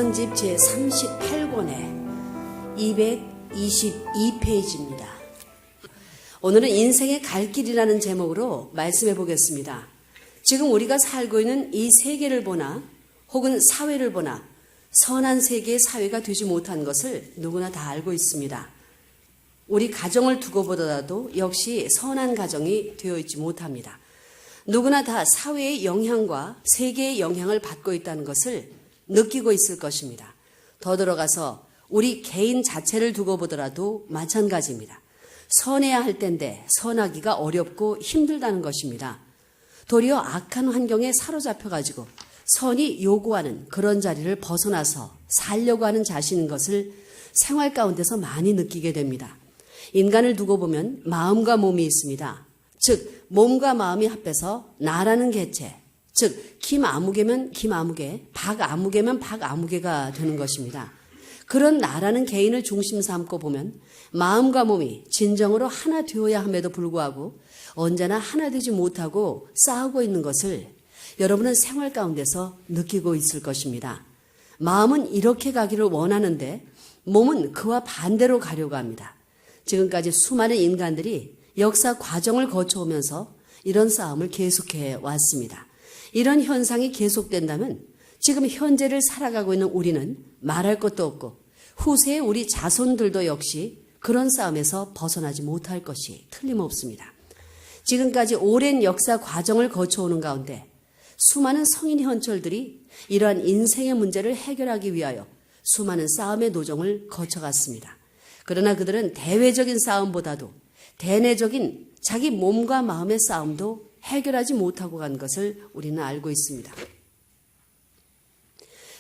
성경집 제38권의 222페이지입니다. 오늘은 인생의 갈 길이라는 제목으로 말씀해 보겠습니다. 지금 우리가 살고 있는 이 세계를 보나 혹은 사회를 보나 선한 세계의 사회가 되지 못한 것을 누구나 다 알고 있습니다. 우리 가정을 두고 보더라도 역시 선한 가정이 되어 있지 못합니다. 누구나 다 사회의 영향과 세계의 영향을 받고 있다는 것을 느끼고 있을 것입니다. 더 들어가서 우리 개인 자체를 두고 보더라도 마찬가지입니다. 선해야 할 텐데 선하기가 어렵고 힘들다는 것입니다. 도리어 악한 환경에 사로잡혀가지고 선이 요구하는 그런 자리를 벗어나서 살려고 하는 자신인 것을 생활 가운데서 많이 느끼게 됩니다. 인간을 두고 보면 마음과 몸이 있습니다. 즉 몸과 마음이 합해서 나라는 개체, 즉 김아무개면 김아무개, 박아무개면 박아무개가 되는 것입니다. 그런 나라는 개인을 중심 삼고 보면 마음과 몸이 진정으로 하나 되어야 함에도 불구하고 언제나 하나 되지 못하고 싸우고 있는 것을 여러분은 생활 가운데서 느끼고 있을 것입니다. 마음은 이렇게 가기를 원하는데 몸은 그와 반대로 가려고 합니다. 지금까지 수많은 인간들이 역사 과정을 거쳐오면서 이런 싸움을 계속해 왔습니다. 이런 현상이 계속된다면 지금 현재를 살아가고 있는 우리는 말할 것도 없고 후세의 우리 자손들도 역시 그런 싸움에서 벗어나지 못할 것이 틀림없습니다. 지금까지 오랜 역사 과정을 거쳐오는 가운데 수많은 성인 현철들이 이러한 인생의 문제를 해결하기 위하여 수많은 싸움의 노정을 거쳐갔습니다. 그러나 그들은 대외적인 싸움보다도 대내적인 자기 몸과 마음의 싸움도 해결하지 못하고 간 것을 우리는 알고 있습니다.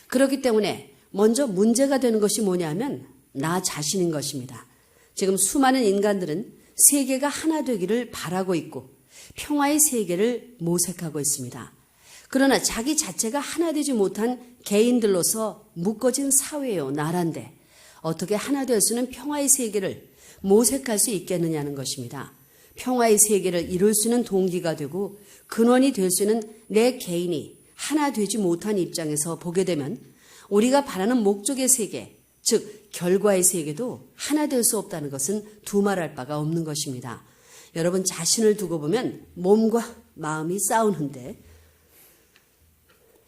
그렇기 때문에 먼저 문제가 되는 것이 뭐냐면 나 자신인 것입니다. 지금 수많은 인간들은 세계가 하나 되기를 바라고 있고 평화의 세계를 모색하고 있습니다. 그러나 자기 자체가 하나 되지 못한 개인들로서 묶어진 사회요, 나라인데 어떻게 하나 될 수 있는 평화의 세계를 모색할 수 있겠느냐는 것입니다. 평화의 세계를 이룰 수 있는 동기가 되고 근원이 될 수 있는 내 개인이 하나 되지 못한 입장에서 보게 되면 우리가 바라는 목적의 세계, 즉 결과의 세계도 하나 될 수 없다는 것은 두말할 바가 없는 것입니다. 여러분 자신을 두고 보면 몸과 마음이 싸우는데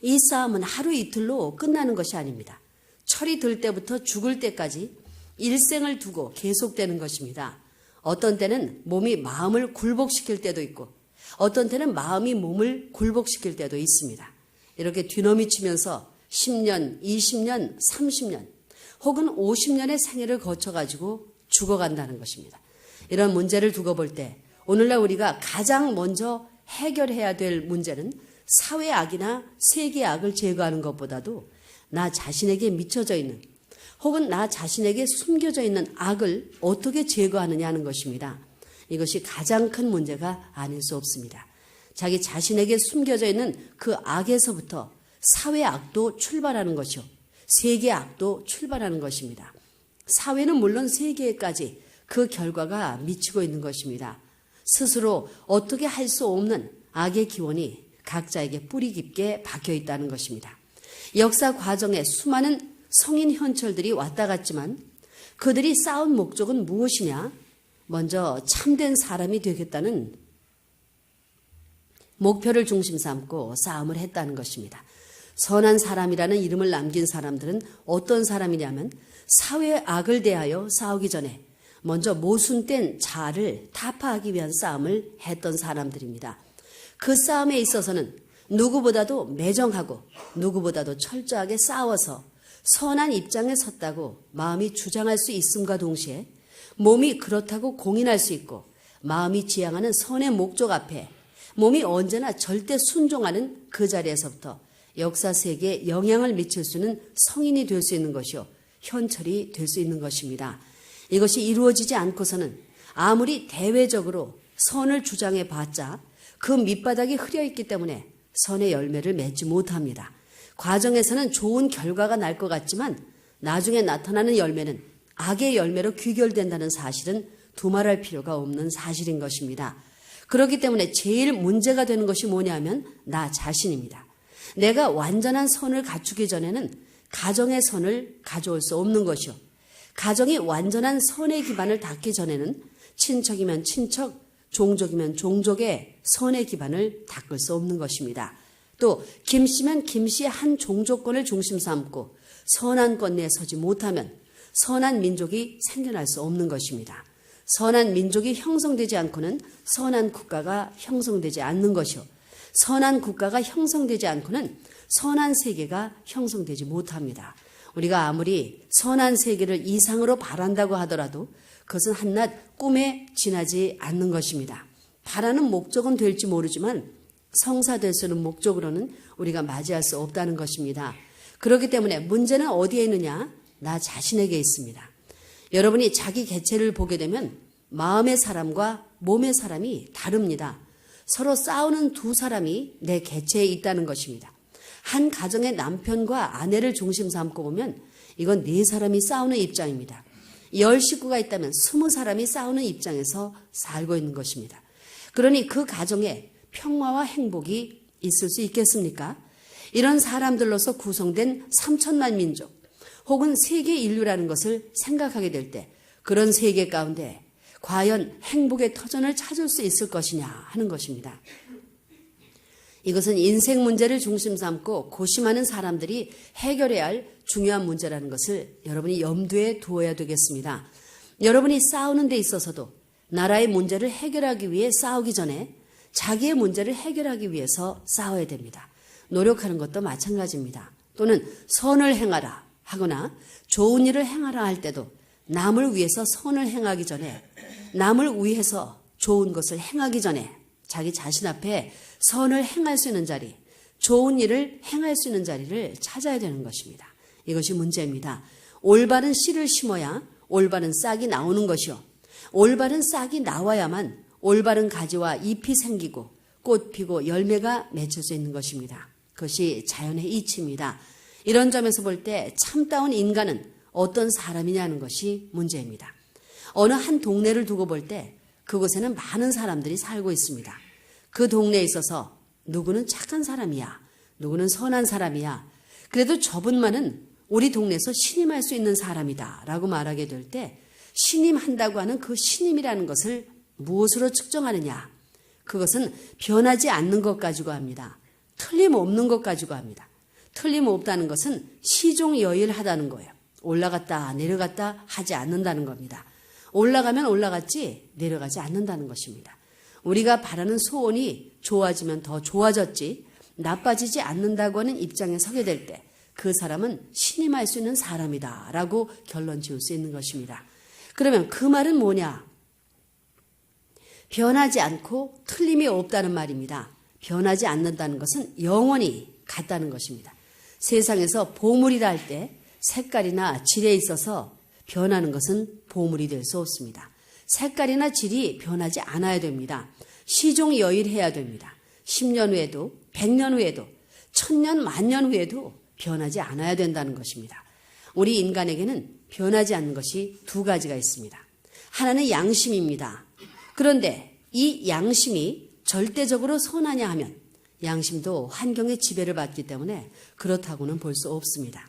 이 싸움은 하루 이틀로 끝나는 것이 아닙니다. 철이 들 때부터 죽을 때까지 일생을 두고 계속되는 것입니다. 어떤 때는 몸이 마음을 굴복시킬 때도 있고 어떤 때는 마음이 몸을 굴복시킬 때도 있습니다. 이렇게 뒤넘이치면서 10년, 20년, 30년 혹은 50년의 생애를 거쳐가지고 죽어간다는 것입니다. 이런 문제를 두고 볼 때 오늘날 우리가 가장 먼저 해결해야 될 문제는 사회 악이나 세계 악을 제거하는 것보다도 나 자신에게 미쳐져 있는 혹은 나 자신에게 숨겨져 있는 악을 어떻게 제거하느냐 하는 것입니다. 이것이 가장 큰 문제가 아닐 수 없습니다. 자기 자신에게 숨겨져 있는 그 악에서부터 사회 악도 출발하는 것이요. 세계 악도 출발하는 것입니다. 사회는 물론 세계까지 그 결과가 미치고 있는 것입니다. 스스로 어떻게 할 수 없는 악의 기원이 각자에게 뿌리 깊게 박혀 있다는 것입니다. 역사 과정에 수많은 성인 현철들이 왔다 갔지만 그들이 싸운 목적은 무엇이냐? 먼저 참된 사람이 되겠다는 목표를 중심 삼고 싸움을 했다는 것입니다. 선한 사람이라는 이름을 남긴 사람들은 어떤 사람이냐면 사회의 악을 대하여 싸우기 전에 먼저 모순된 자아를 타파하기 위한 싸움을 했던 사람들입니다. 그 싸움에 있어서는 누구보다도 매정하고 누구보다도 철저하게 싸워서 선한 입장에 섰다고 마음이 주장할 수 있음과 동시에 몸이 그렇다고 공인할 수 있고 마음이 지향하는 선의 목적 앞에 몸이 언제나 절대 순종하는 그 자리에서부터 역사 세계에 영향을 미칠 수 있는 성인이 될 수 있는 것이요. 현철이 될 수 있는 것입니다. 이것이 이루어지지 않고서는 아무리 대외적으로 선을 주장해 봤자 그 밑바닥이 흐려 있기 때문에 선의 열매를 맺지 못합니다. 과정에서는 좋은 결과가 날 것 같지만 나중에 나타나는 열매는 악의 열매로 귀결된다는 사실은 두말할 필요가 없는 사실인 것입니다. 그렇기 때문에 제일 문제가 되는 것이 뭐냐면 나 자신입니다. 내가 완전한 선을 갖추기 전에는 가정의 선을 가져올 수 없는 것이요. 가정이 완전한 선의 기반을 닦기 전에는 친척이면 친척, 종족이면 종족의 선의 기반을 닦을 수 없는 것입니다. 또 김씨면 김씨의 한 종족권을 중심 삼고 선한 것 내에 서지 못하면 선한 민족이 생겨날 수 없는 것입니다. 선한 민족이 형성되지 않고는 선한 국가가 형성되지 않는 것이요. 선한 국가가 형성되지 않고는 선한 세계가 형성되지 못합니다. 우리가 아무리 선한 세계를 이상으로 바란다고 하더라도 그것은 한낱 꿈에 지나지 않는 것입니다. 바라는 목적은 될지 모르지만 성사될 수 있는 목적으로는 우리가 맞이할 수 없다는 것입니다. 그렇기 때문에 문제는 어디에 있느냐? 나 자신에게 있습니다. 여러분이 자기 개체를 보게 되면 마음의 사람과 몸의 사람이 다릅니다. 서로 싸우는 두 사람이 내 개체에 있다는 것입니다. 한 가정의 남편과 아내를 중심 삼고 보면 이건 네 사람이 싸우는 입장입니다. 10식구가 있다면 20사람이 싸우는 입장에서 살고 있는 것입니다. 그러니 그 가정에 평화와 행복이 있을 수 있겠습니까? 이런 사람들로서 구성된 3천만 민족 혹은 세계 인류라는 것을 생각하게 될 때 그런 세계 가운데 과연 행복의 터전을 찾을 수 있을 것이냐 하는 것입니다. 이것은 인생 문제를 중심 삼고 고심하는 사람들이 해결해야 할 중요한 문제라는 것을 여러분이 염두에 두어야 되겠습니다. 여러분이 싸우는 데 있어서도 나라의 문제를 해결하기 위해 싸우기 전에 자기의 문제를 해결하기 위해서 싸워야 됩니다. 노력하는 것도 마찬가지입니다. 또는 선을 행하라 하거나 좋은 일을 행하라 할 때도 남을 위해서 선을 행하기 전에 남을 위해서 좋은 것을 행하기 전에 자기 자신 앞에 선을 행할 수 있는 자리, 좋은 일을 행할 수 있는 자리를 찾아야 되는 것입니다. 이것이 문제입니다. 올바른 씨를 심어야 올바른 싹이 나오는 것이요. 올바른 싹이 나와야만 올바른 가지와 잎이 생기고 꽃 피고 열매가 맺힐 수 있는 것입니다. 그것이 자연의 이치입니다. 이런 점에서 볼 때 참다운 인간은 어떤 사람이냐는 것이 문제입니다. 어느 한 동네를 두고 볼 때 그곳에는 많은 사람들이 살고 있습니다. 그 동네에 있어서 누구는 착한 사람이야, 누구는 선한 사람이야, 그래도 저분만은 우리 동네에서 신임할 수 있는 사람이다 라고 말하게 될 때 신임한다고 하는 그 신임이라는 것을 무엇으로 측정하느냐? 그것은 변하지 않는 것 가지고 합니다. 틀림없는 것 가지고 합니다. 틀림없다는 것은 시종여일하다는 거예요. 올라갔다 내려갔다 하지 않는다는 겁니다. 올라가면 올라갔지 내려가지 않는다는 것입니다. 우리가 바라는 소원이 좋아지면 더 좋아졌지 나빠지지 않는다고 하는 입장에 서게 될 때 그 사람은 신임할 수 있는 사람이다 라고 결론 지을 수 있는 것입니다. 그러면 그 말은 뭐냐? 변하지 않고 틀림이 없다는 말입니다. 변하지 않는다는 것은 영원히 같다는 것입니다. 세상에서 보물이라 할 때 색깔이나 질에 있어서 변하는 것은 보물이 될 수 없습니다. 색깔이나 질이 변하지 않아야 됩니다. 시종여일해야 됩니다. 10년 후에도 100년 후에도 1000년 만년 후에도 변하지 않아야 된다는 것입니다. 우리 인간에게는 변하지 않는 것이 두 가지가 있습니다. 하나는 양심입니다. 그런데 이 양심이 절대적으로 선하냐 하면 양심도 환경의 지배를 받기 때문에 그렇다고는 볼 수 없습니다.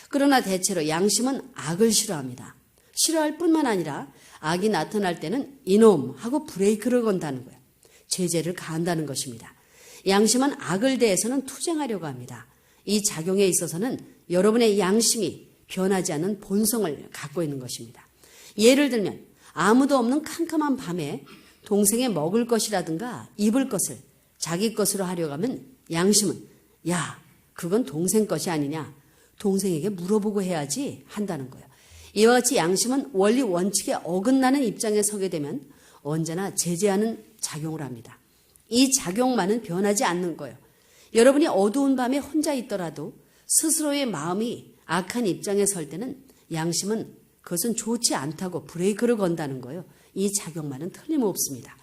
그러나 대체로 양심은 악을 싫어합니다. 싫어할 뿐만 아니라 악이 나타날 때는 이놈 하고 브레이크를 건다는 거예요. 제재를 가한다는 것입니다. 양심은 악을 대해서는 투쟁하려고 합니다. 이 작용에 있어서는 여러분의 양심이 변하지 않는 본성을 갖고 있는 것입니다. 예를 들면 아무도 없는 캄캄한 밤에 동생의 먹을 것이라든가 입을 것을 자기 것으로 하려고 하면 양심은 야, 그건 동생 것이 아니냐. 동생에게 물어보고 해야지 한다는 거예요. 이와 같이 양심은 원리 원칙에 어긋나는 입장에 서게 되면 언제나 제재하는 작용을 합니다. 이 작용만은 변하지 않는 거예요. 여러분이 어두운 밤에 혼자 있더라도 스스로의 마음이 악한 입장에 설 때는 양심은 그것은 좋지 않다고 브레이크를 건다는 거예요. 이 작용만은 틀림없습니다.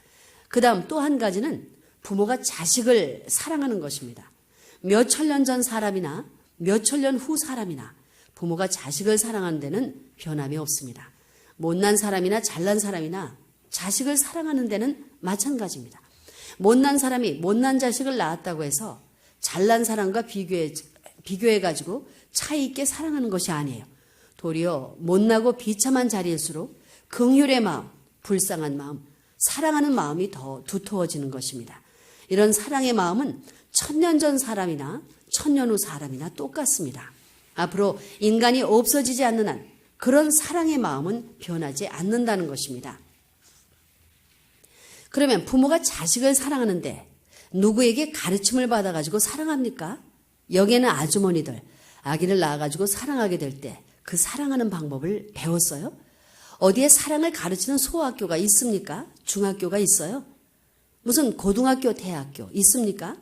그 다음 또 한 가지는 부모가 자식을 사랑하는 것입니다. 몇 천년 전 사람이나 몇 천년 후 사람이나 부모가 자식을 사랑하는 데는 변함이 없습니다. 못난 사람이나 잘난 사람이나 자식을 사랑하는 데는 마찬가지입니다. 못난 사람이 못난 자식을 낳았다고 해서 잘난 사람과 비교해가지고 차이 있게 사랑하는 것이 아니에요. 도리어 못나고 비참한 자리일수록 긍휼의 마음, 불쌍한 마음, 사랑하는 마음이 더 두터워지는 것입니다. 이런 사랑의 마음은 1000년 전 사람이나 1000년 후 사람이나 똑같습니다. 앞으로 인간이 없어지지 않는 한 그런 사랑의 마음은 변하지 않는다는 것입니다. 그러면 부모가 자식을 사랑하는데 누구에게 가르침을 받아가지고 사랑합니까? 여기에는 아주머니들, 아기를 낳아가지고 사랑하게 될 때 그 사랑하는 방법을 배웠어요? 어디에 사랑을 가르치는 소학교가 있습니까? 중학교가 있어요? 무슨 고등학교, 대학교 있습니까?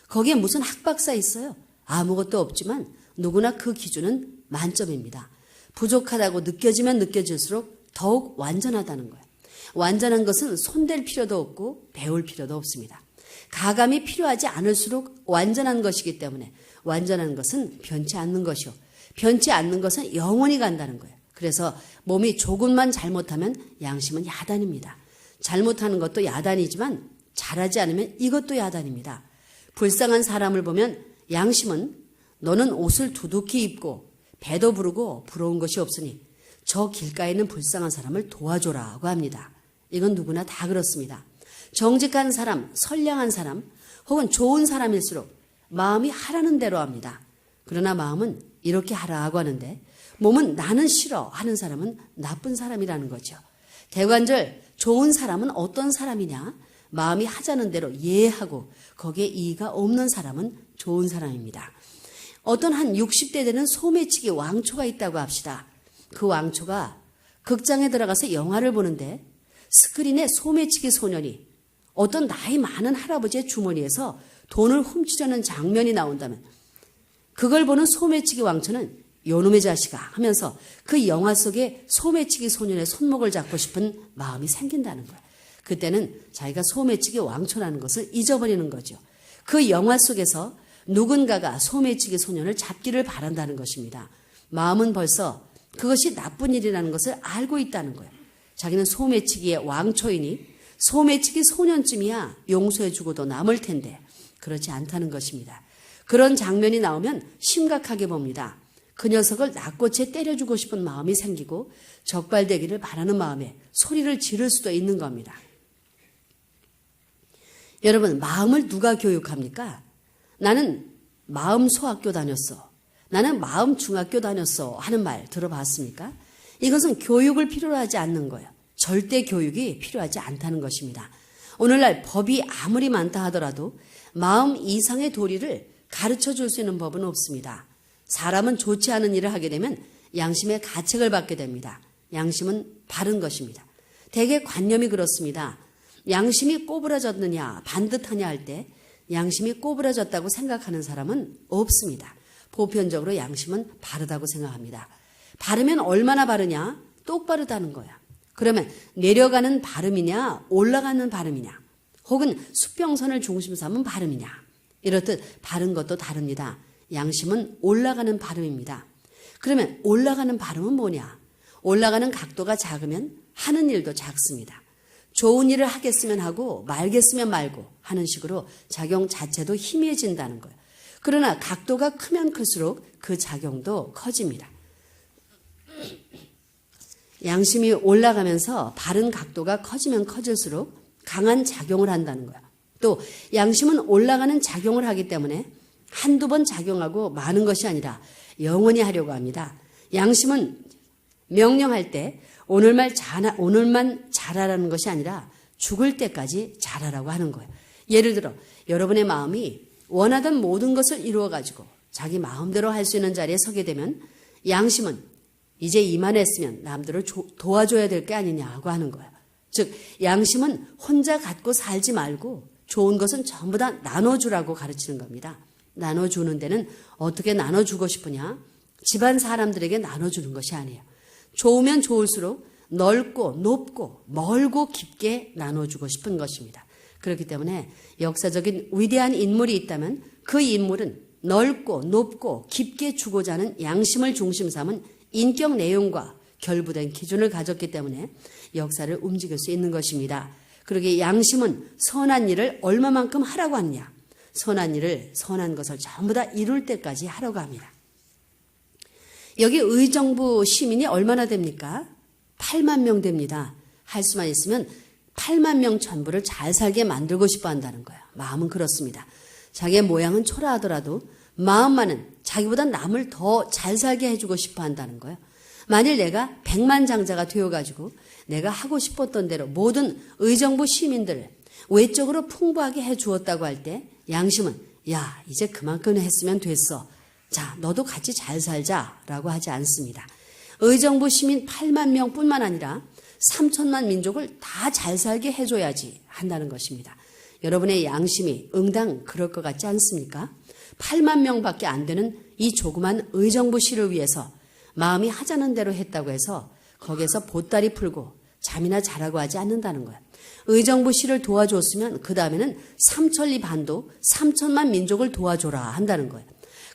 거기에 무슨 학박사 있어요? 아무것도 없지만 누구나 그 기준은 만점입니다. 부족하다고 느껴지면 느껴질수록 더욱 완전하다는 거예요. 완전한 것은 손댈 필요도 없고 배울 필요도 없습니다. 가감이 필요하지 않을수록 완전한 것이기 때문에 완전한 것은 변치 않는 것이요. 변치 않는 것은 영원히 간다는 거예요. 그래서 몸이 조금만 잘못하면 양심은 야단입니다. 잘못하는 것도 야단이지만 잘하지 않으면 이것도 야단입니다. 불쌍한 사람을 보면 양심은 너는 옷을 두둑히 입고 배도 부르고 부러운 것이 없으니 저 길가에 있는 불쌍한 사람을 도와줘라고 합니다. 이건 누구나 다 그렇습니다. 정직한 사람, 선량한 사람 혹은 좋은 사람일수록 마음이 하라는 대로 합니다. 그러나 마음은 이렇게 하라고 하는데 몸은 나는 싫어 하는 사람은 나쁜 사람이라는 거죠. 대관절 좋은 사람은 어떤 사람이냐? 마음이 하자는 대로 예하고 거기에 이의가 없는 사람은 좋은 사람입니다. 어떤 한 60대 되는 소매치기 왕초가 있다고 합시다. 그 왕초가 극장에 들어가서 영화를 보는데 스크린에 소매치기 소년이 어떤 나이 많은 할아버지의 주머니에서 돈을 훔치려는 장면이 나온다면 그걸 보는 소매치기 왕초는 요놈의 자식아 하면서 그 영화 속에 소매치기 소년의 손목을 잡고 싶은 마음이 생긴다는 거예요. 그때는 자기가 소매치기 왕초라는 것을 잊어버리는 거죠. 그 영화 속에서 누군가가 소매치기 소년을 잡기를 바란다는 것입니다. 마음은 벌써 그것이 나쁜 일이라는 것을 알고 있다는 거예요. 자기는 소매치기의 왕초이니 소매치기 소년쯤이야 용서해주고도 남을 텐데 그렇지 않다는 것입니다. 그런 장면이 나오면 심각하게 봅니다. 그 녀석을 낙고채 때려주고 싶은 마음이 생기고 적발되기를 바라는 마음에 소리를 지를 수도 있는 겁니다. 여러분, 마음을 누가 교육합니까? 나는 마음 소학교 다녔어. 나는 마음 중학교 다녔어 하는 말 들어봤습니까? 이것은 교육을 필요로 하지 않는 거예요. 절대 교육이 필요하지 않다는 것입니다. 오늘날 법이 아무리 많다 하더라도 마음 이상의 도리를 가르쳐 줄 수 있는 법은 없습니다. 사람은 좋지 않은 일을 하게 되면 양심의 가책을 받게 됩니다. 양심은 바른 것입니다. 대개 관념이 그렇습니다. 양심이 꼬부라졌느냐 반듯하냐 할 때 양심이 꼬부라졌다고 생각하는 사람은 없습니다. 보편적으로 양심은 바르다고 생각합니다. 바르면 얼마나 바르냐? 똑바르다는 거야. 그러면 내려가는 발음이냐 올라가는 발음이냐 혹은 수평선을 중심 삼은 발음이냐 이렇듯 바른 것도 다릅니다. 양심은 올라가는 발음입니다. 그러면 올라가는 발음은 뭐냐? 올라가는 각도가 작으면 하는 일도 작습니다. 좋은 일을 하겠으면 하고 말겠으면 말고 하는 식으로 작용 자체도 희미해진다는 거예요. 그러나 각도가 크면 클수록 그 작용도 커집니다. 양심이 올라가면서 바른 각도가 커지면 커질수록 강한 작용을 한다는 거야. 또 양심은 올라가는 작용을 하기 때문에 한두 번 작용하고 마는 것이 아니라 영원히 하려고 합니다. 양심은 명령할 때 오늘만 잘하라는 것이 아니라 죽을 때까지 잘하라고 하는 거예요. 예를 들어 여러분의 마음이 원하던 모든 것을 이루어가지고 자기 마음대로 할 수 있는 자리에 서게 되면 양심은 이제 이만했으면 남들을 도와줘야 될 게 아니냐고 하는 거예요. 즉 양심은 혼자 갖고 살지 말고 좋은 것은 전부 다 나눠주라고 가르치는 겁니다. 나눠주는 데는 어떻게 나눠주고 싶으냐? 집안 사람들에게 나눠주는 것이 아니에요. 좋으면 좋을수록 넓고 높고 멀고 깊게 나눠주고 싶은 것입니다. 그렇기 때문에 역사적인 위대한 인물이 있다면 그 인물은 넓고 높고 깊게 주고자 하는 양심을 중심 삼은 인격 내용과 결부된 기준을 가졌기 때문에 역사를 움직일 수 있는 것입니다. 그러기에 양심은 선한 일을 얼마만큼 하라고 하느냐? 선한 일을, 선한 것을 전부 다 이룰 때까지 하려고 합니다. 여기 의정부 시민이 얼마나 됩니까? 8만 명 됩니다. 할 수만 있으면 8만 명 전부를 잘 살게 만들고 싶어 한다는 거예요. 마음은 그렇습니다. 자기의 모양은 초라하더라도 마음만은 자기보다 남을 더 잘 살게 해주고 싶어 한다는 거예요. 만일 내가 백만장자가 되어가지고 내가 하고 싶었던 대로 모든 의정부 시민들을 외적으로 풍부하게 해주었다고 할 때 양심은 야 이제 그만큼 했으면 됐어. 자 너도 같이 잘 살자라고 하지 않습니다. 의정부 시민 8만 명뿐만 아니라 3천만 민족을 다 잘 살게 해줘야지 한다는 것입니다. 여러분의 양심이 응당 그럴 것 같지 않습니까? 8만 명밖에 안 되는 이 조그만 의정부시를 위해서 마음이 하자는 대로 했다고 해서 거기에서 보따리 풀고 잠이나 자라고 하지 않는다는 거예요. 의정부시를 도와줬으면 그 다음에는 삼천리 반도 3천만 민족을 도와줘라 한다는 거예요.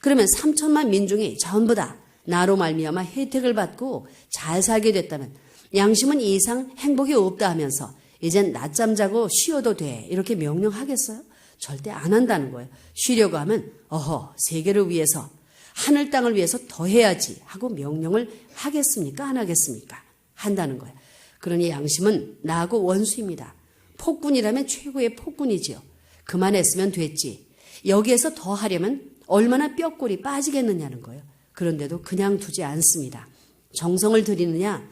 그러면 3천만 민중이 전부 다 나로 말미암아 혜택을 받고 잘 살게 됐다면 양심은 이 이상 행복이 없다 하면서 이젠 낮잠 자고 쉬어도 돼 이렇게 명령하겠어요? 절대 안 한다는 거예요. 쉬려고 하면 어허 세계를 위해서 하늘 땅을 위해서 더 해야지 하고 명령을 하겠습니까? 안 하겠습니까? 한다는 거예요. 그러니 양심은 나하고 원수입니다. 폭군이라면 최고의 폭군이지요. 그만했으면 됐지. 여기에서 더 하려면 얼마나 뼈골이 빠지겠느냐는 거예요. 그런데도 그냥 두지 않습니다. 정성을 들이느냐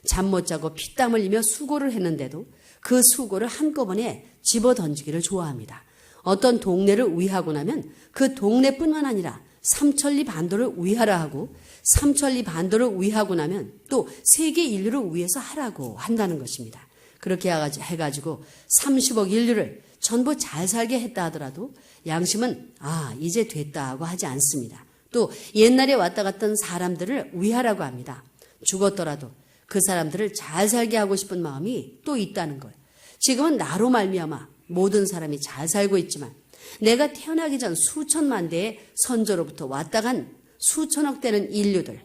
잠 못 자고 피땀 흘리며 수고를 했는데도 그 수고를 한꺼번에 집어던지기를 좋아합니다. 어떤 동네를 위하고 나면 그 동네뿐만 아니라 삼천리 반도를 위하라 하고 삼천리 반도를 위하고 나면 또 세계 인류를 위해서 하라고 한다는 것입니다. 그렇게 해가지고 30억 인류를 전부 잘 살게 했다 하더라도 양심은 이제 됐다 하고 하지 않습니다. 또 옛날에 왔다 갔던 사람들을 위하라고 합니다. 죽었더라도 그 사람들을 잘 살게 하고 싶은 마음이 또 있다는 거예요. 지금은 나로 말미암아 모든 사람이 잘 살고 있지만 내가 태어나기 전 수천만 대의 선조로부터 왔다 간 수천억 되는 인류들,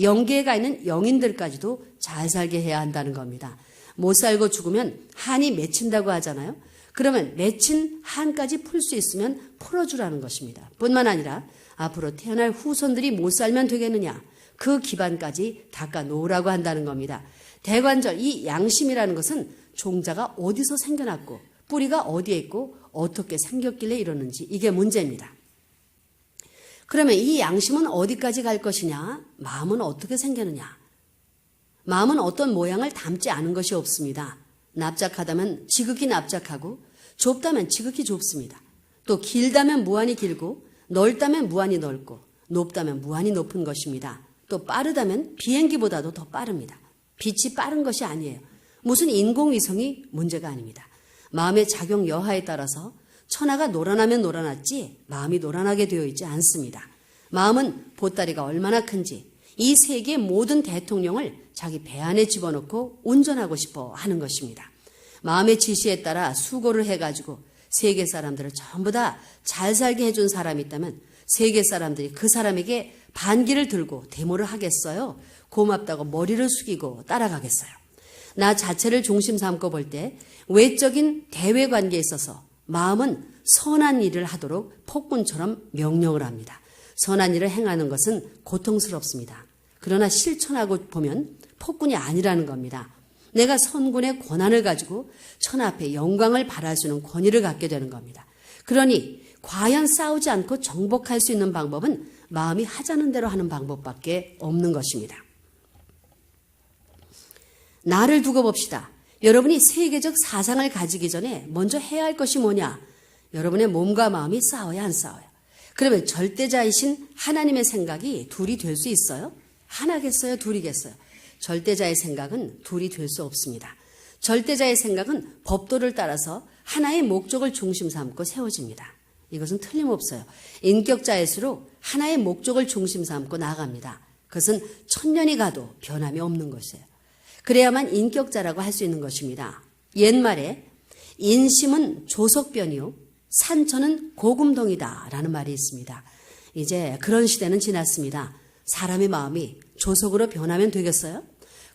영계에 가 있는 영인들까지도 잘 살게 해야 한다는 겁니다. 못 살고 죽으면 한이 맺힌다고 하잖아요. 그러면 맺힌 한까지 풀 수 있으면 풀어주라는 것입니다. 뿐만 아니라 앞으로 태어날 후손들이 못 살면 되겠느냐. 그 기반까지 닦아 놓으라고 한다는 겁니다. 대관절 이 양심이라는 것은 종자가 어디서 생겨났고 뿌리가 어디에 있고 어떻게 생겼길래 이러는지 이게 문제입니다. 그러면 이 양심은 어디까지 갈 것이냐? 마음은 어떻게 생겼느냐? 마음은 어떤 모양을 담지 않은 것이 없습니다. 납작하다면 지극히 납작하고 좁다면 지극히 좁습니다. 또 길다면 무한히 길고 넓다면 무한히 넓고 높다면 무한히 높은 것입니다. 또 빠르다면 비행기보다도 더 빠릅니다. 빛이 빠른 것이 아니에요. 무슨 인공위성이 문제가 아닙니다. 마음의 작용 여하에 따라서 천하가 노란하면 노란하지 마음이 노란하게 되어 있지 않습니다. 마음은 보따리가 얼마나 큰지 이 세계의 모든 대통령을 자기 배 안에 집어넣고 운전하고 싶어 하는 것입니다. 마음의 지시에 따라 수고를 해가지고 세계 사람들을 전부 다 잘 살게 해준 사람이 있다면 세계 사람들이 그 사람에게 반기를 들고 데모를 하겠어요? 고맙다고 머리를 숙이고 따라가겠어요? 나 자체를 중심 삼고 볼 때 외적인 대외 관계에 있어서 마음은 선한 일을 하도록 폭군처럼 명령을 합니다. 선한 일을 행하는 것은 고통스럽습니다. 그러나 실천하고 보면 폭군이 아니라는 겁니다. 내가 선군의 권한을 가지고 천하 앞에 영광을 발할 수 있는 권위를 갖게 되는 겁니다. 그러니 과연 싸우지 않고 정복할 수 있는 방법은 마음이 하자는 대로 하는 방법밖에 없는 것입니다. 나를 두고 봅시다. 여러분이 세계적 사상을 가지기 전에 먼저 해야 할 것이 뭐냐? 여러분의 몸과 마음이 싸워야 안 싸워요? 그러면 절대자이신 하나님의 생각이 둘이 될 수 있어요? 하나겠어요? 둘이겠어요? 절대자의 생각은 둘이 될 수 없습니다. 절대자의 생각은 법도를 따라서 하나의 목적을 중심 삼고 세워집니다. 이것은 틀림없어요. 인격자일수록 하나의 목적을 중심 삼고 나아갑니다. 그것은 천년이 가도 변함이 없는 것이에요. 그래야만 인격자라고 할 수 있는 것입니다. 옛말에 인심은 조석변이요 산천은 고금동이다 라는 말이 있습니다. 이제 그런 시대는 지났습니다. 사람의 마음이 조석으로 변하면 되겠어요?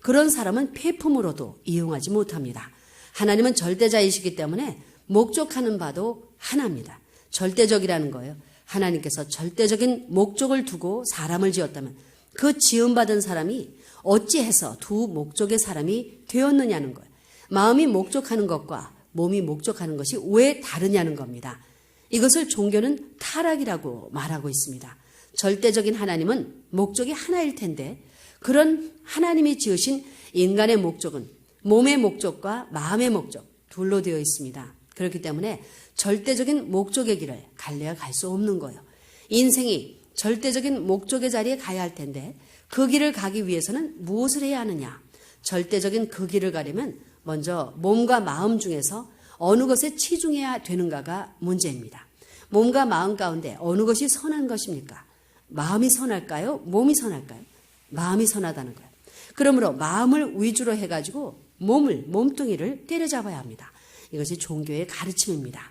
그런 사람은 폐품으로도 이용하지 못합니다. 하나님은 절대자이시기 때문에 목적하는 바도 하나입니다. 절대적이라는 거예요. 하나님께서 절대적인 목적을 두고 사람을 지었다면 그 지음받은 사람이 어찌해서 두 목적의 사람이 되었느냐는 거예요. 마음이 목적하는 것과 몸이 목적하는 것이 왜 다르냐는 겁니다. 이것을 종교는 타락이라고 말하고 있습니다. 절대적인 하나님은 목적이 하나일 텐데 그런 하나님이 지으신 인간의 목적은 몸의 목적과 마음의 목적 둘로 되어 있습니다. 그렇기 때문에 절대적인 목적의 길을 갈래야 갈 수 없는 거예요. 인생이 절대적인 목적의 자리에 가야 할 텐데 그 길을 가기 위해서는 무엇을 해야 하느냐? 절대적인 그 길을 가려면 먼저 몸과 마음 중에서 어느 것에 치중해야 되는가가 문제입니다. 몸과 마음 가운데 어느 것이 선한 것입니까? 마음이 선할까요? 몸이 선할까요? 마음이 선하다는 거예요. 그러므로 마음을 위주로 해가지고 몸뚱이를 때려잡아야 합니다. 이것이 종교의 가르침입니다.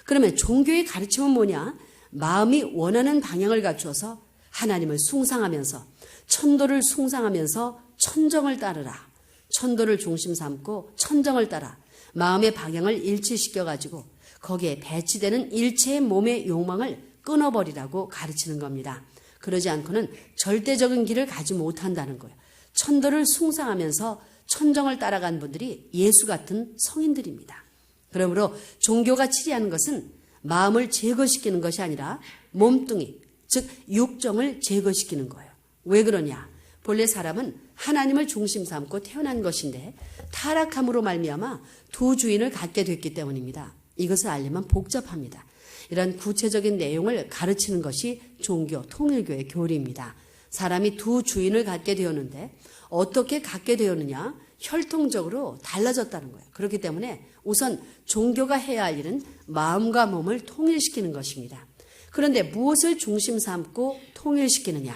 그러면 종교의 가르침은 뭐냐? 마음이 원하는 방향을 갖추어서 하나님을 숭상하면서 천도를 숭상하면서 천정을 따르라. 천도를 중심 삼고 천정을 따라 마음의 방향을 일치시켜가지고 거기에 배치되는 일체의 몸의 욕망을 끊어버리라고 가르치는 겁니다. 그러지 않고는 절대적인 길을 가지 못한다는 거예요. 천도를 숭상하면서 천정을 따라간 분들이 예수 같은 성인들입니다. 그러므로 종교가 치리하는 것은 마음을 제거시키는 것이 아니라 몸뚱이, 즉 육정을 제거시키는 거예요. 왜 그러냐? 본래 사람은 하나님을 중심 삼고 태어난 것인데 타락함으로 말미암아 두 주인을 갖게 됐기 때문입니다. 이것을 알려면 복잡합니다. 이런 구체적인 내용을 가르치는 것이 종교, 통일교의 교리입니다. 사람이 두 주인을 갖게 되었는데 어떻게 갖게 되었느냐? 혈통적으로 달라졌다는 거예요. 그렇기 때문에 우선 종교가 해야 할 일은 마음과 몸을 통일시키는 것입니다. 그런데 무엇을 중심 삼고 통일시키느냐?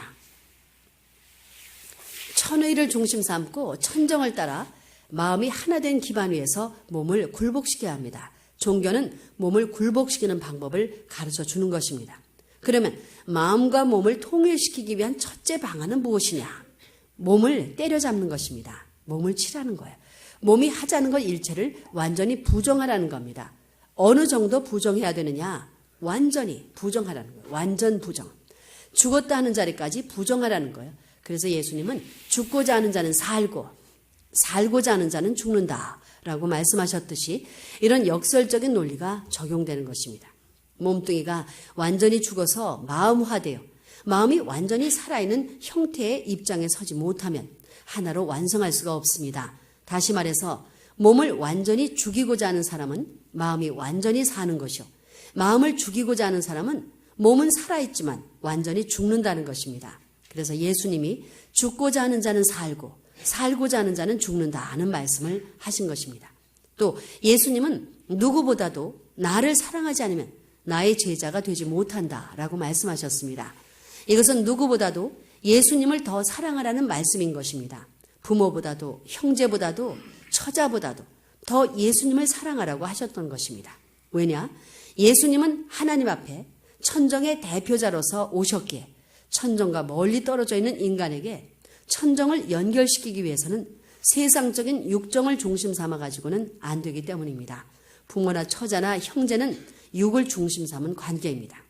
천의를 중심 삼고 천정을 따라 마음이 하나된 기반 위에서 몸을 굴복시켜야 합니다. 종교는 몸을 굴복시키는 방법을 가르쳐 주는 것입니다. 그러면 마음과 몸을 통일시키기 위한 첫째 방안은 무엇이냐? 몸을 때려잡는 것입니다. 몸을 치라는 거예요. 몸이 하자는 것 일체를 완전히 부정하라는 겁니다. 어느 정도 부정해야 되느냐? 완전히 부정하라는 거예요. 완전 부정. 죽었다 하는 자리까지 부정하라는 거예요. 그래서 예수님은 죽고자 하는 자는 살고 살고자 하는 자는 죽는다 라고 말씀하셨듯이 이런 역설적인 논리가 적용되는 것입니다. 몸뚱이가 완전히 죽어서 마음화되어 마음이 완전히 살아있는 형태의 입장에 서지 못하면 하나로 완성할 수가 없습니다. 다시 말해서 몸을 완전히 죽이고자 하는 사람은 마음이 완전히 사는 것이요. 마음을 죽이고자 하는 사람은 몸은 살아있지만 완전히 죽는다는 것입니다. 그래서 예수님이 죽고자 하는 자는 살고 살고자 하는 자는 죽는다는 말씀을 하신 것입니다. 또 예수님은 누구보다도 나를 사랑하지 않으면 나의 제자가 되지 못한다라고 말씀하셨습니다. 이것은 누구보다도 예수님을 더 사랑하라는 말씀인 것입니다. 부모보다도 형제보다도 처자보다도 더 예수님을 사랑하라고 하셨던 것입니다. 왜냐? 예수님은 하나님 앞에 천정의 대표자로서 오셨기에 천정과 멀리 떨어져 있는 인간에게 천정을 연결시키기 위해서는 세상적인 육정을 중심 삼아가지고는 안 되기 때문입니다. 부모나 처자나 형제는 육을 중심 삼은 관계입니다.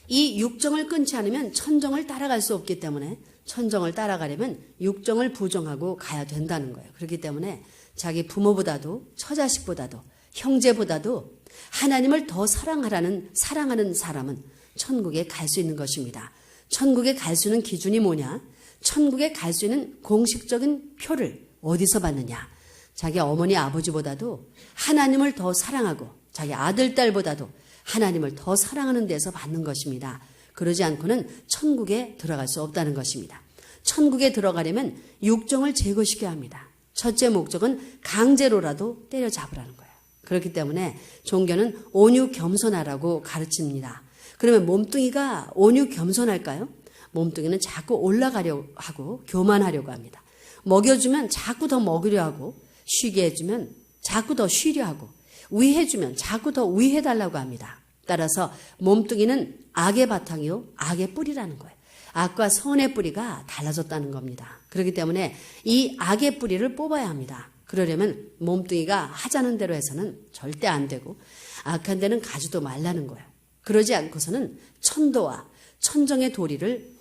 이 육정을 끊지 않으면 천정을 따라갈 수 없기 때문에 천정을 따라가려면 육정을 부정하고 가야 된다는 거예요. 그렇기 때문에 자기 부모보다도 처자식보다도 형제보다도 하나님을 더 사랑하는 사람은 천국에 갈 수 있는 것입니다. 천국에 갈 수 있는 기준이 뭐냐? 천국에 갈 수 있는 공식적인 표를 어디서 받느냐? 자기 어머니 아버지보다도 하나님을 더 사랑하고 자기 아들 딸보다도 하나님을 더 사랑하는 데서 받는 것입니다. 그러지 않고는 천국에 들어갈 수 없다는 것입니다. 천국에 들어가려면 육정을 제거시켜야 합니다. 첫째 목적은 강제로라도 때려잡으라는 거예요. 그렇기 때문에 종교는 온유 겸손하라고 가르칩니다. 그러면 몸뚱이가 온유 겸손할까요? 몸뚱이는 자꾸 올라가려고 하고 교만하려고 합니다. 먹여주면 자꾸 더 먹으려 하고 쉬게 해주면 자꾸 더 쉬려 하고 위해주면 자꾸 더 위해달라고 합니다. 따라서 몸뚱이는 악의 바탕이요 악의 뿌리라는 거예요. 악과 선의 뿌리가 달라졌다는 겁니다. 그렇기 때문에 이 악의 뿌리를 뽑아야 합니다. 그러려면 몸뚱이가 하자는 대로 해서는 절대 안 되고 악한 데는 가지도 말라는 거예요. 그러지 않고서는 천도와 천정의 도리를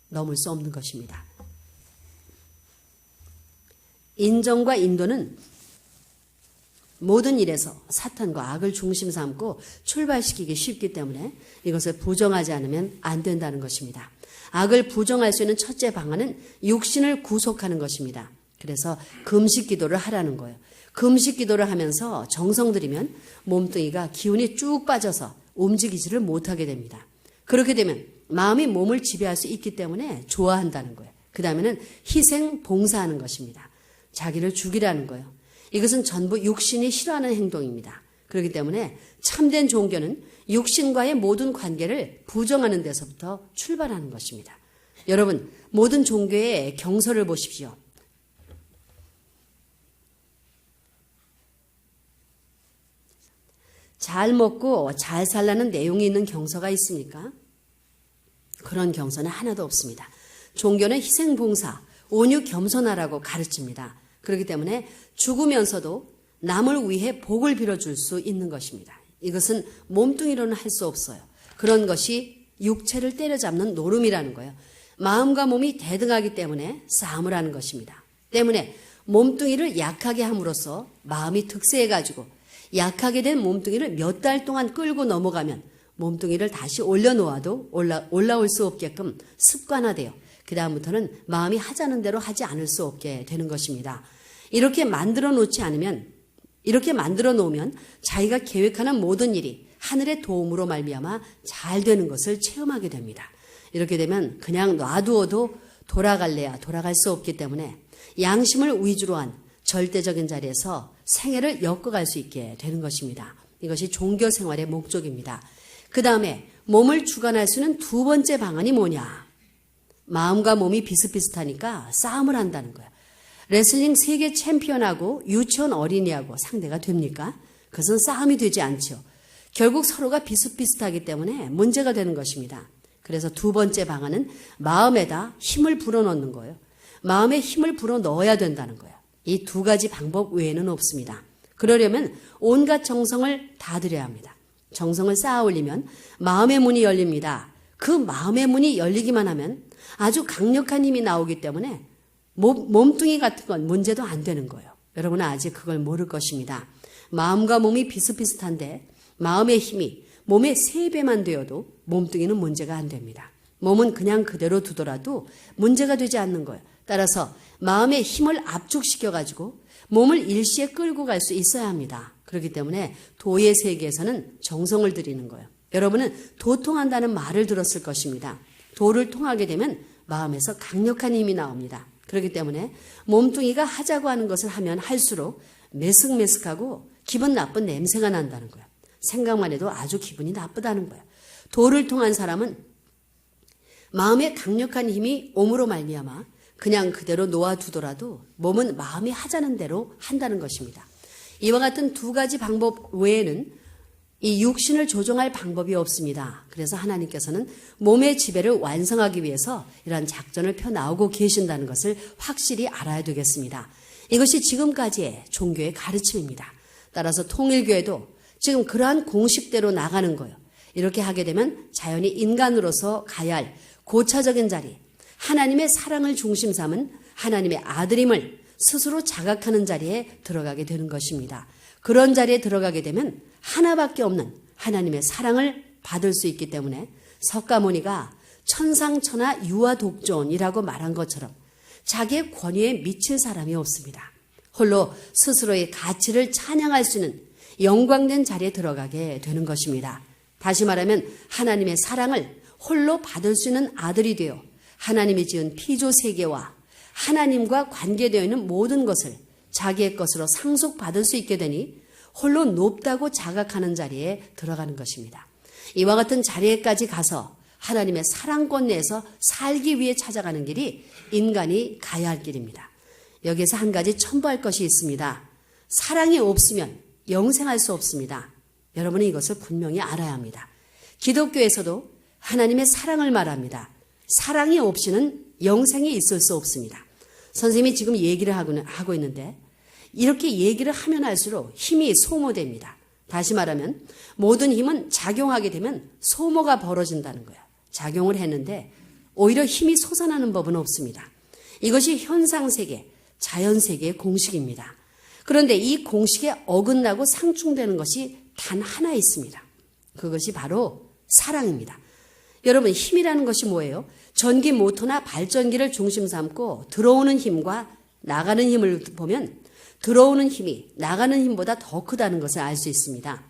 넘을 수 없는 것입니다. 인정과 인도는 모든 일에서 사탄과 악을 중심 삼고 출발시키기 쉽기 때문에 이것을 부정하지 않으면 안 된다는 것입니다. 악을 부정할 수 있는 첫째 방안은 육신을 구속하는 것입니다. 그래서 금식 기도를 하라는 거예요. 금식 기도를 하면서 정성 들이면 몸뚱이가 기운이 쭉 빠져서 움직이지를 못하게 됩니다. 그렇게 되면 마음이 몸을 지배할 수 있기 때문에 좋아한다는 거예요. 그 다음에는 희생 봉사하는 것입니다. 자기를 죽이라는 거예요. 이것은 전부 육신이 싫어하는 행동입니다. 그렇기 때문에 참된 종교는 육신과의 모든 관계를 부정하는 데서부터 출발하는 것입니다. 여러분, 모든 종교의 경서를 보십시오. 잘 먹고 잘 살라는 내용이 있는 경서가 있습니까? 그런 경서는 하나도 없습니다. 종교는 희생봉사, 온유 겸손하라고 가르칩니다. 그렇기 때문에 죽으면서도 남을 위해 복을 빌어줄 수 있는 것입니다. 이것은 몸뚱이로는 할 수 없어요. 그런 것이 육체를 때려잡는 노름이라는 거예요. 마음과 몸이 대등하기 때문에 싸움을 하는 것입니다. 때문에 몸뚱이를 약하게 함으로써 마음이 득세해가지고 약하게 된 몸뚱이를 몇 달 동안 끌고 넘어가면 몸뚱이를 다시 올려놓아도 올라올 수 없게끔 습관화돼요. 그 다음부터는 마음이 하자는 대로 하지 않을 수 없게 되는 것입니다. 이렇게 만들어 놓으면 자기가 계획하는 모든 일이 하늘의 도움으로 말미암아 잘 되는 것을 체험하게 됩니다. 이렇게 되면 그냥 놔두어도 돌아갈래야 돌아갈 수 없기 때문에 양심을 위주로 한 절대적인 자리에서 생애를 엮어갈 수 있게 되는 것입니다. 이것이 종교 생활의 목적입니다. 그 다음에 몸을 주관할 수 있는 두 번째 방안이 뭐냐? 마음과 몸이 비슷비슷하니까 싸움을 한다는 거야. 레슬링 세계 챔피언하고 유치원 어린이하고 상대가 됩니까? 그것은 싸움이 되지 않죠. 결국 서로가 비슷비슷하기 때문에 문제가 되는 것입니다. 그래서 두 번째 방안은 마음에다 힘을 불어넣는 거예요. 마음에 힘을 불어넣어야 된다는 거예요. 이 두 가지 방법 외에는 없습니다. 그러려면 온갖 정성을 다 들여야 합니다. 정성을 쌓아 올리면 마음의 문이 열립니다. 그 마음의 문이 열리기만 하면 아주 강력한 힘이 나오기 때문에 몸뚱이 같은 건 문제도 안 되는 거예요. 여러분은 아직 그걸 모를 것입니다. 마음과 몸이 비슷비슷한데 마음의 힘이 몸의 3배만 되어도 몸뚱이는 문제가 안 됩니다. 몸은 그냥 그대로 두더라도 문제가 되지 않는 거예요. 따라서 마음의 힘을 압축시켜가지고 몸을 일시에 끌고 갈 수 있어야 합니다. 그렇기 때문에 도의 세계에서는 정성을 들이는 거예요. 여러분은 도통한다는 말을 들었을 것입니다. 도를 통하게 되면 마음에서 강력한 힘이 나옵니다. 그렇기 때문에 몸뚱이가 하자고 하는 것을 하면 할수록 메슥메슥하고 기분 나쁜 냄새가 난다는 거예요. 생각만 해도 아주 기분이 나쁘다는 거예요. 도를 통한 사람은 마음에 강력한 힘이 옴으로 말미암아 그냥 그대로 놓아두더라도 몸은 마음이 하자는 대로 한다는 것입니다. 이와 같은 두 가지 방법 외에는 이 육신을 조종할 방법이 없습니다. 그래서 하나님께서는 몸의 지배를 완성하기 위해서 이러한 작전을 펴나오고 계신다는 것을 확실히 알아야 되겠습니다. 이것이 지금까지의 종교의 가르침입니다. 따라서 통일교회도 지금 그러한 공식대로 나가는 거예요. 이렇게 하게 되면 자연히 인간으로서 가야 할 고차적인 자리, 하나님의 사랑을 중심 삼은 하나님의 아들임을 스스로 자각하는 자리에 들어가게 되는 것입니다. 그런 자리에 들어가게 되면 하나밖에 없는 하나님의 사랑을 받을 수 있기 때문에 석가모니가 천상천하 유아독존이라고 말한 것처럼 자기의 권위에 미칠 사람이 없습니다. 홀로 스스로의 가치를 찬양할 수 있는 영광된 자리에 들어가게 되는 것입니다. 다시 말하면 하나님의 사랑을 홀로 받을 수 있는 아들이 되어 하나님이 지은 피조 세계와 하나님과 관계되어 있는 모든 것을 자기의 것으로 상속받을 수 있게 되니 홀로 높다고 자각하는 자리에 들어가는 것입니다. 이와 같은 자리에까지 가서 하나님의 사랑권 내에서 살기 위해 찾아가는 길이 인간이 가야 할 길입니다. 여기에서 한 가지 첨부할 것이 있습니다. 사랑이 없으면 영생할 수 없습니다. 여러분은 이것을 분명히 알아야 합니다. 기독교에서도 하나님의 사랑을 말합니다. 사랑이 없이는 영생이 있을 수 없습니다. 선생님이 지금 얘기를 하고 있는데 이렇게 얘기를 하면 할수록 힘이 소모됩니다. 다시 말하면 모든 힘은 작용하게 되면 소모가 벌어진다는 거예요. 작용을 했는데 오히려 힘이 솟아나는 법은 없습니다. 이것이 현상세계, 자연세계의 공식입니다. 그런데 이 공식에 어긋나고 상충되는 것이 단 하나 있습니다. 그것이 바로 사랑입니다. 여러분, 힘이라는 것이 뭐예요? 전기 모터나 발전기를 중심 삼고 들어오는 힘과 나가는 힘을 보면 들어오는 힘이 나가는 힘보다 더 크다는 것을 알 수 있습니다.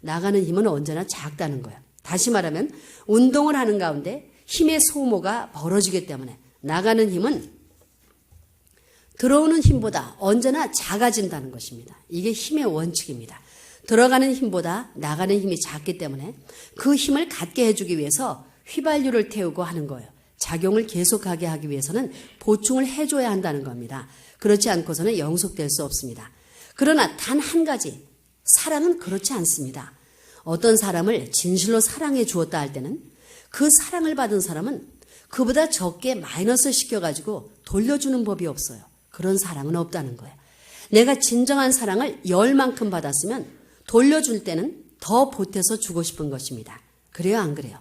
나가는 힘은 언제나 작다는 거예요. 다시 말하면 운동을 하는 가운데 힘의 소모가 벌어지기 때문에 나가는 힘은 들어오는 힘보다 언제나 작아진다는 것입니다. 이게 힘의 원칙입니다. 들어가는 힘보다 나가는 힘이 작기 때문에 그 힘을 갖게 해주기 위해서 휘발유를 태우고 하는 거예요. 작용을 계속하게 하기 위해서는 보충을 해줘야 한다는 겁니다. 그렇지 않고서는 영속될 수 없습니다. 그러나 단 한 가지, 사랑은 그렇지 않습니다. 어떤 사람을 진실로 사랑해 주었다 할 때는 그 사랑을 받은 사람은 그보다 적게 마이너스 시켜가지고 돌려주는 법이 없어요. 그런 사랑은 없다는 거예요. 내가 진정한 사랑을 10만큼 받았으면 돌려줄 때는 더 보태서 주고 싶은 것입니다. 그래요, 안 그래요?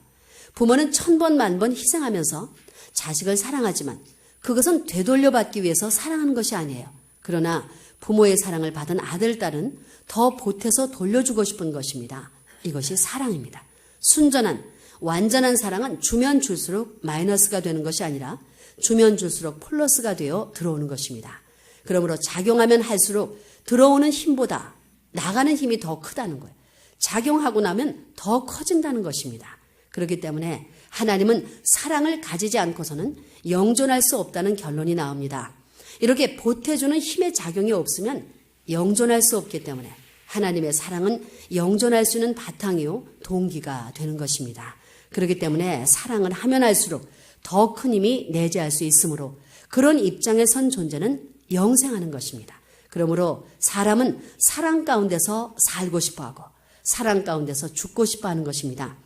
부모는 1000번, 10,000번 희생하면서 자식을 사랑하지만 그것은 되돌려받기 위해서 사랑하는 것이 아니에요. 그러나 부모의 사랑을 받은 아들, 딸은 더 보태서 돌려주고 싶은 것입니다. 이것이 사랑입니다. 순전한, 완전한 사랑은 주면 줄수록 마이너스가 되는 것이 아니라 주면 줄수록 플러스가 되어 들어오는 것입니다. 그러므로 작용하면 할수록 들어오는 힘보다 나가는 힘이 더 크다는 거예요. 작용하고 나면 더 커진다는 것입니다. 그렇기 때문에 하나님은 사랑을 가지지 않고서는 영존할 수 없다는 결론이 나옵니다. 이렇게 보태주는 힘의 작용이 없으면 영존할 수 없기 때문에 하나님의 사랑은 영존할 수 있는 바탕이요 동기가 되는 것입니다. 그렇기 때문에 사랑을 하면 할수록 더 큰 힘이 내재할 수 있으므로 그런 입장에 선 존재는 영생하는 것입니다. 그러므로 사람은 사랑 가운데서 살고 싶어하고 사랑 가운데서 죽고 싶어하는 것입니다.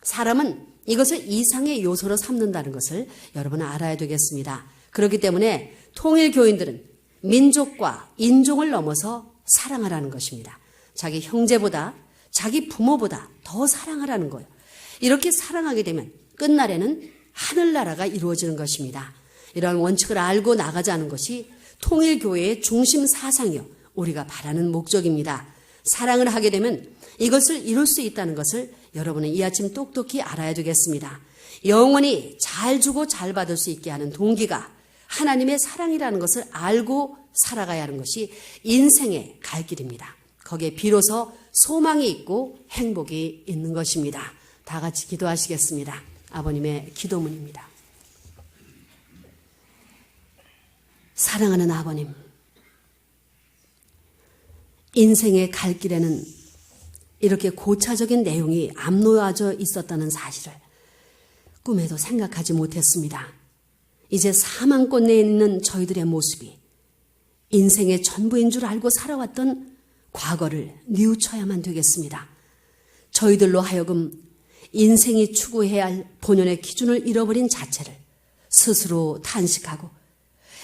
사람은 이것을 이상의 요소로 삼는다는 것을 여러분은 알아야 되겠습니다. 그렇기 때문에 통일교인들은 민족과 인종을 넘어서 사랑하라는 것입니다. 자기 형제보다 자기 부모보다 더 사랑하라는 거예요. 이렇게 사랑하게 되면 끝날에는 하늘나라가 이루어지는 것입니다. 이러한 원칙을 알고 나가자는 것이 통일교회의 중심 사상이요 우리가 바라는 목적입니다. 사랑을 하게 되면 이것을 이룰 수 있다는 것을 여러분은 이 아침 똑똑히 알아야 되겠습니다. 영원히 잘 주고 잘 받을 수 있게 하는 동기가 하나님의 사랑이라는 것을 알고 살아가야 하는 것이 인생의 갈 길입니다. 거기에 비로소 소망이 있고 행복이 있는 것입니다. 다 같이 기도하시겠습니다. 아버님의 기도문입니다. 사랑하는 아버님, 인생의 갈 길에는 이렇게 고차적인 내용이 암놓아져 있었다는 사실을 꿈에도 생각하지 못했습니다. 이제 사망꽃 내에 있는 저희들의 모습이 인생의 전부인 줄 알고 살아왔던 과거를 뉘우쳐야만 되겠습니다. 저희들로 하여금 인생이 추구해야 할 본연의 기준을 잃어버린 자체를 스스로 탄식하고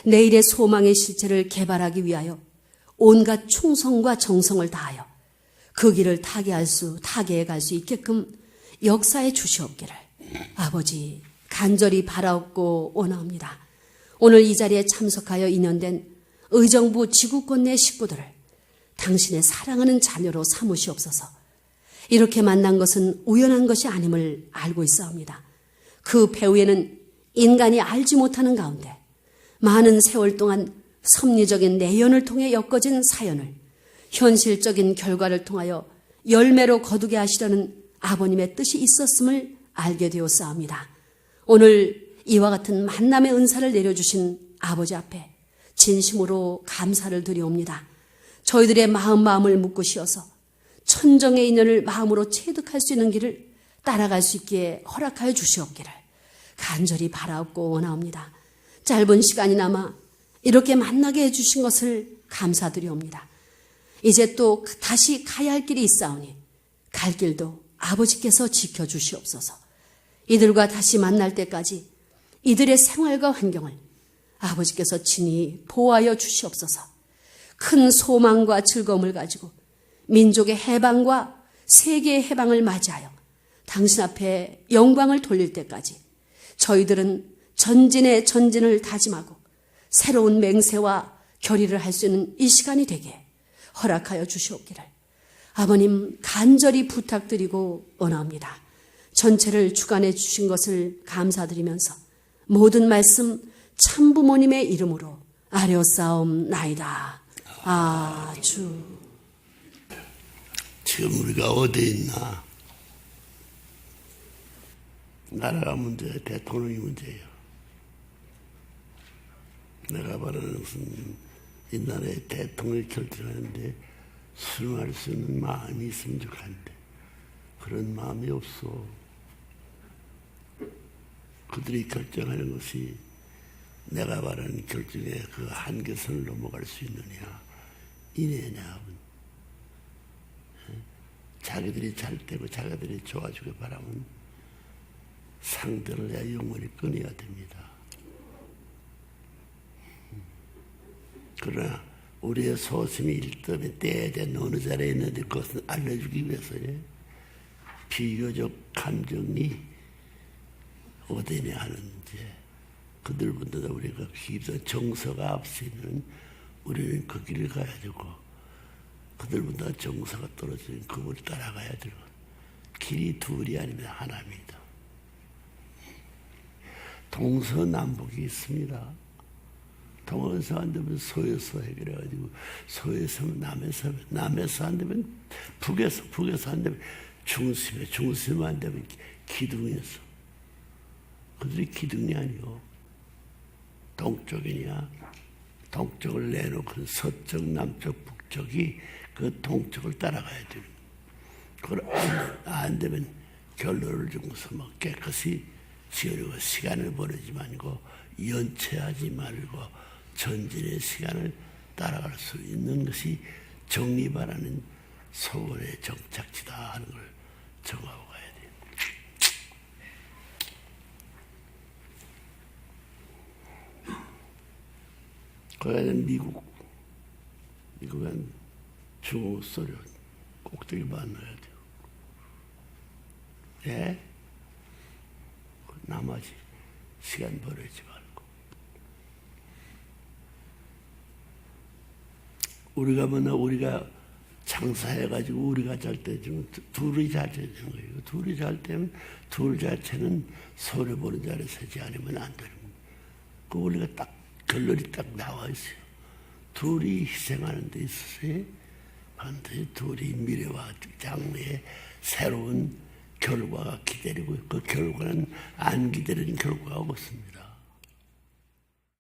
내일의 소망의 실체를 개발하기 위하여 온갖 충성과 정성을 다하여 그 길을 타개해 갈 수 있게끔 역사해 주시옵기를 아버지 간절히 바라옵고 원하옵니다. 오늘 이 자리에 참석하여 인연된 의정부 지구권 내 식구들을 당신의 사랑하는 자녀로 삼으시옵소서. 이렇게 만난 것은 우연한 것이 아님을 알고 있사옵니다. 그 배후에는 인간이 알지 못하는 가운데 많은 세월 동안 섭리적인 내연을 통해 엮어진 사연을 현실적인 결과를 통하여 열매로 거두게 하시려는 아버님의 뜻이 있었음을 알게 되었사옵니다. 오늘 이와 같은 만남의 은사를 내려주신 아버지 앞에 진심으로 감사를 드리옵니다. 저희들의 마음을 묶으시어서 천정의 인연을 마음으로 체득할 수 있는 길을 따라갈 수 있기에 허락하여 주시옵기를 간절히 바라옵고 원하옵니다. 짧은 시간이나마 이렇게 만나게 해주신 것을 감사드리옵니다. 이제 또 다시 가야 할 길이 있사오니 갈 길도 아버지께서 지켜주시옵소서. 이들과 다시 만날 때까지 이들의 생활과 환경을 아버지께서 친히 보호하여 주시옵소서. 큰 소망과 즐거움을 가지고 민족의 해방과 세계의 해방을 맞이하여 당신 앞에 영광을 돌릴 때까지 저희들은 전진의 전진을 다짐하고 새로운 맹세와 결의를 할 수 있는 이 시간이 되게 허락하여 주시옵기를 아버님 간절히 부탁드리고 원합니다. 전체를 주관해 주신 것을 감사드리면서 모든 말씀 참부모님의 이름으로 아뢰었사옵나이다. 아주. 지금 우리가 어디에 있나? 나라가 문제야, 대통령이 문제예요. 내가 바라는 것은 이 나라의 대통령을 결정하는데 수용할 수 있는 마음이 있으면 좋겠는데 그런 마음이 없어. 그들이 결정하는 것이 내가 바라는 결정의 그 한계선을 넘어갈 수 있느냐 이내냐. 자기들이 잘 되고 자기들이 좋아지길 바라면 상대를 내 영원히 끊어야 됩니다. 그러나 우리의 소심이 일점에 때에 대한 어느 자리에 있는데 그것을 알려주기 위해서의 비교적 감정이 어디냐 하는 이제 그들보다 우리가 깊은 정서가 앞서는 우리는 그 길을 가야 되고 그들보다 정서가 떨어지는 그걸 따라가야 되고 길이 둘이 아니면 하나입니다. 동서남북이 있습니다. 동에서 안 되면 서에서 해결해가지고 서에서 남에서 남에서 안 되면 북에서 안 되면 중심에 안 되면 기둥에서. 그들이 기둥이 아니고 동쪽이냐 동쪽을 내놓고 서쪽 남쪽 북쪽이 그 동쪽을 따라가야 되는 그걸 안 되면 결론을 주고서 뭐 깨끗이 지으려고 시간을 보내지 말고 연체하지 말고 전진의 시간을 따라갈 수 있는 것이 정리바라는 서울의 정착지다 하는 걸 정하고 가야 돼요. 거기는 미국은 중국, 소련 꼭대기 만나야 돼요. 예? 나머지 시간 버리지 말고 우리가 장사해가지고 우리가 잘 때 좀 둘이 잘 되는 거예요. 둘이 잘 되면 둘 자체는 손해 보는 자리에 서지 않으면 안 되는 거예요. 그 우리가 딱 결론이 딱 나와 있어요. 둘이 희생하는 데 있어서 반드시 둘이 미래와 장래에 새로운 결과가 기다리고 그 결과는 안 기다리는 결과가 없습니다.